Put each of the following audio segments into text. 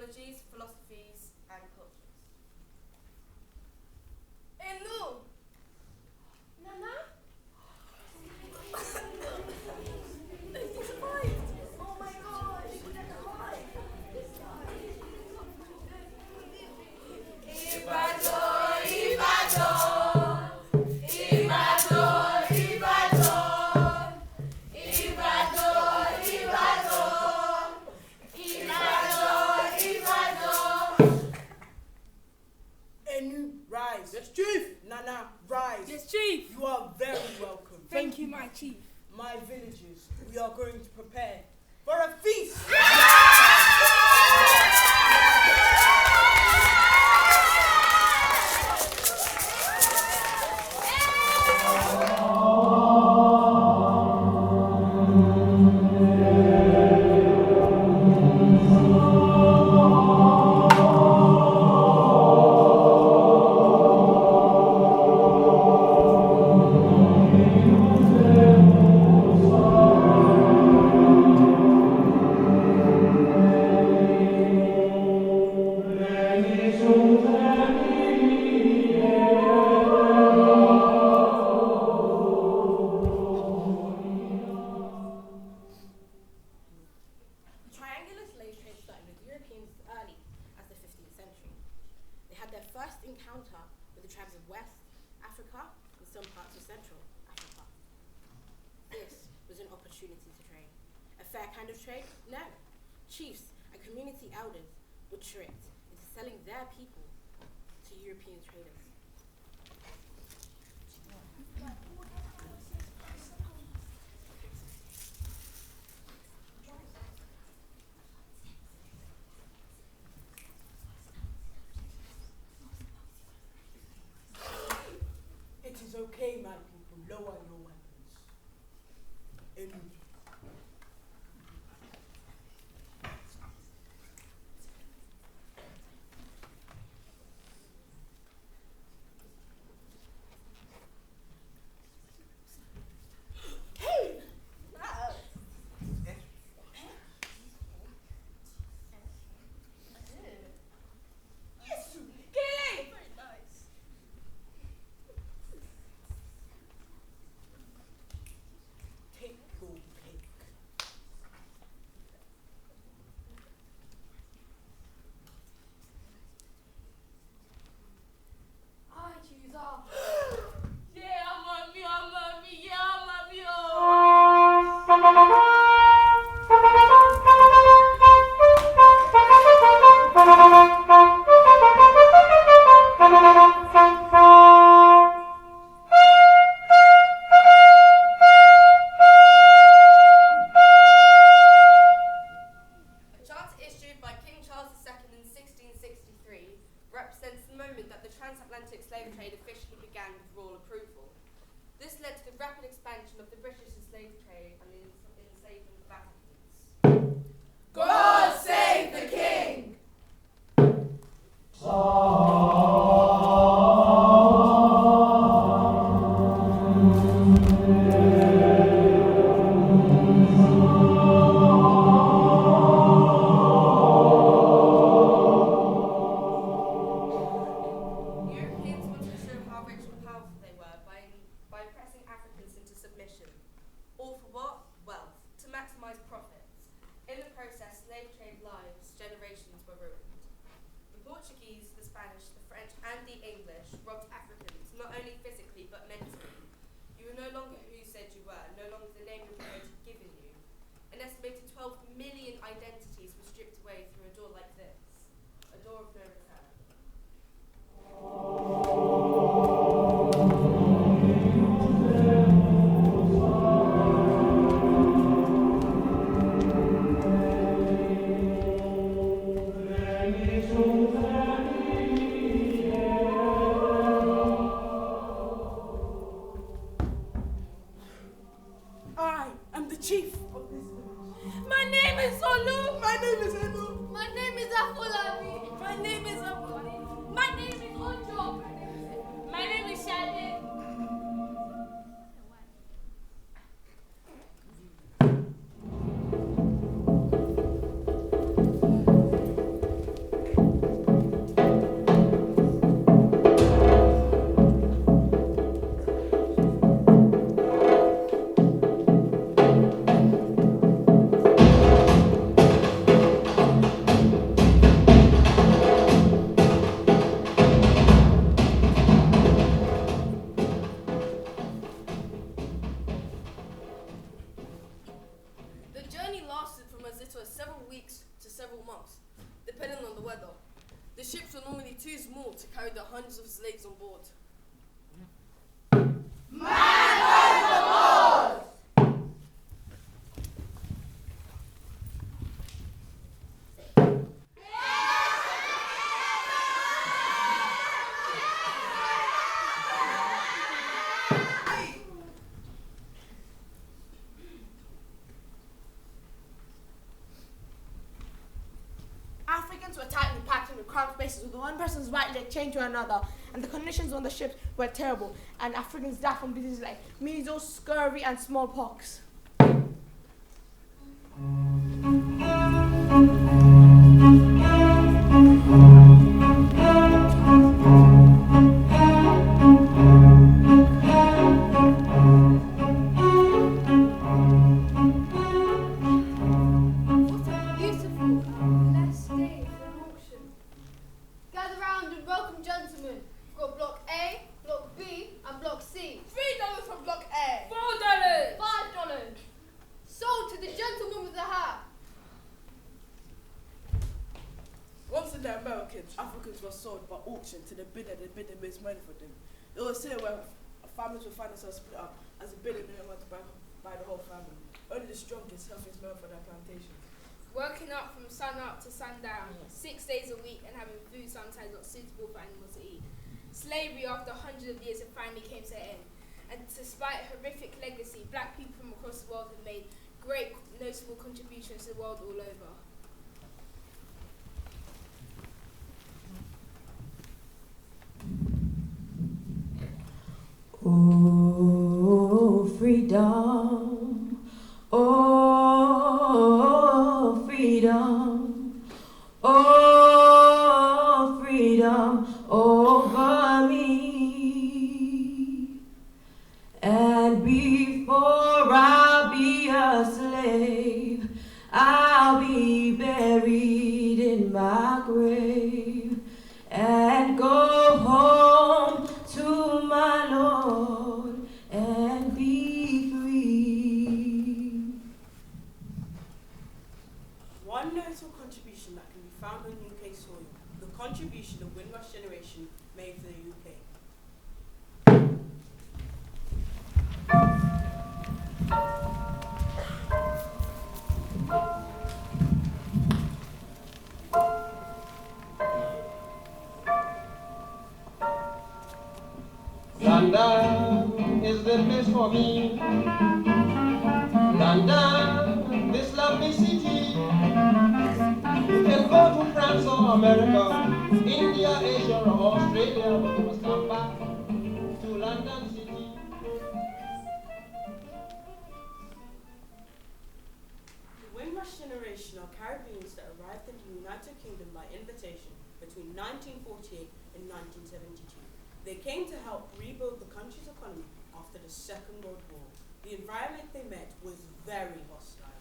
ideologies, philosophies, and cultures. Enu! Nana? He survived! Oh my gosh! Ibadan, Ibadan, Ibadan, Ibadan, Ibadan, Ibadan, Ibadan. Enu, rise. Yes, Chief. Nana, rise. Yes, Chief. You are very welcome. Thank you, my Chief. My villagers, we are going to prepare for a feast. Triangular slave trade started with Europeans as early as the 15th century. They had their first encounter with the tribes of West Africa and some parts of Central Africa. This was an opportunity to trade. A fair kind of trade? No. Chiefs and community elders were tricked into selling their people to European traders. It is okay, my people. Lower your weapons. Enu. Take your pick. I choose off. Yeah, mommy, yeah, mommy, oh. A charter issued by King Charles II in 1663 represents the moment that the transatlantic slave trade officially began with royal approval. This led to the rapid expansion of the British slave trade and the enslavement of Africans. God save the king! Europeans wanted to show how rich and powerful they were by pressing Africans into submission. All for what? Wealth, to maximise profits. In the process, slave trade lives, generations were ruined. The Portuguese, the Spanish, the French and the English robbed Africans, not only physically but mentally. You were no longer who you said you were, no longer the name your parents had given you. An estimated 12 million identities were stripped away through a door like this. A door of no return. I am the chief of this village. My name is Olu. My name is Enu. My name is Afolabi. My name is Abuni. My name is Ojo. My name is Shade. for several weeks to several months, depending on the weather. The ships were normally too small to carry the hundreds of slaves on board. Africans were tightly packed in the cramped spaces with one person's right leg chained to another, and the conditions on the ships were terrible, and Africans died from diseases like measles, scurvy, and smallpox. Gather round and welcome, gentlemen. We've got Block A, Block B, and Block C. $3 for Block A. $4. $5. Sold to the gentleman with the hat. Once in the Americans, Africans were sold by auction to the bidder makes money for them. It was here where families would find themselves split up as the bidder didn't want to buy the whole family. Only the strongest, healthiest men for their plantations. Working up from sun up to sundown, 6 days a week, and having food sometimes not suitable for animals to eat. Slavery, after hundreds of years, it finally came to an end. And despite a horrific legacy, black people from across the world have made great, notable contributions to the world all over. Oh, freedom. Oh, freedom. Oh, freedom over me. And before I'll be a slave, I'll be buried in my grave and go home to my Lord and be free. One notable contribution that can be found on UK soil, the contribution the Windrush generation made for the UK. London is the place for me. London, this lovely city. You can go to France or America, India, Asia or Australia, but you must come back to London City. The Windrush generation are Caribbeans that arrived in the United Kingdom by invitation between 1948 and 1972. They came to help rebuild the country's economy after the Second World War. The environment they met was very hostile.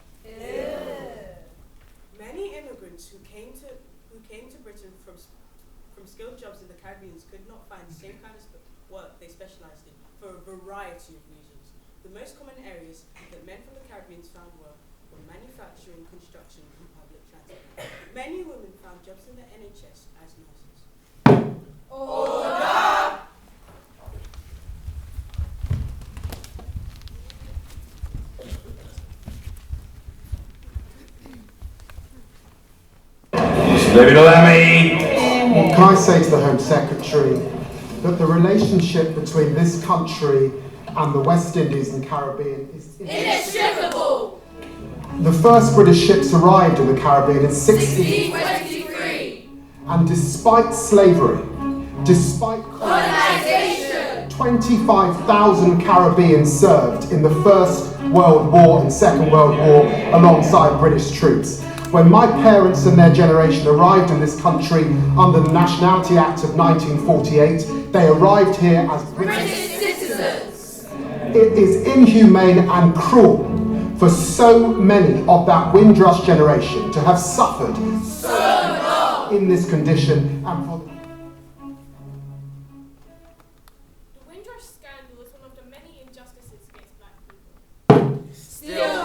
Many immigrants who came to Britain from skilled jobs in the Caribbean could not find the same kind of work they specialized in for a variety of reasons. The most common areas that men from the Caribbean found work were manufacturing, construction, and public transport. Many women found jobs in the NHS as nurses. Can I say to the Home Secretary that the relationship between this country and the West Indies and Caribbean is Inextricable! The first British ships arrived in the Caribbean in 1623! And despite slavery, despite Colonization! 25,000 Caribbeans served in the First World War and Second World War alongside British troops. When my parents and their generation arrived in this country under the Nationality Act of 1948, they arrived here as British citizens! It is inhumane and cruel for so many of that Windrush generation to have suffered So long! in this condition and for The Windrush scandal was one of the many injustices against black people. Still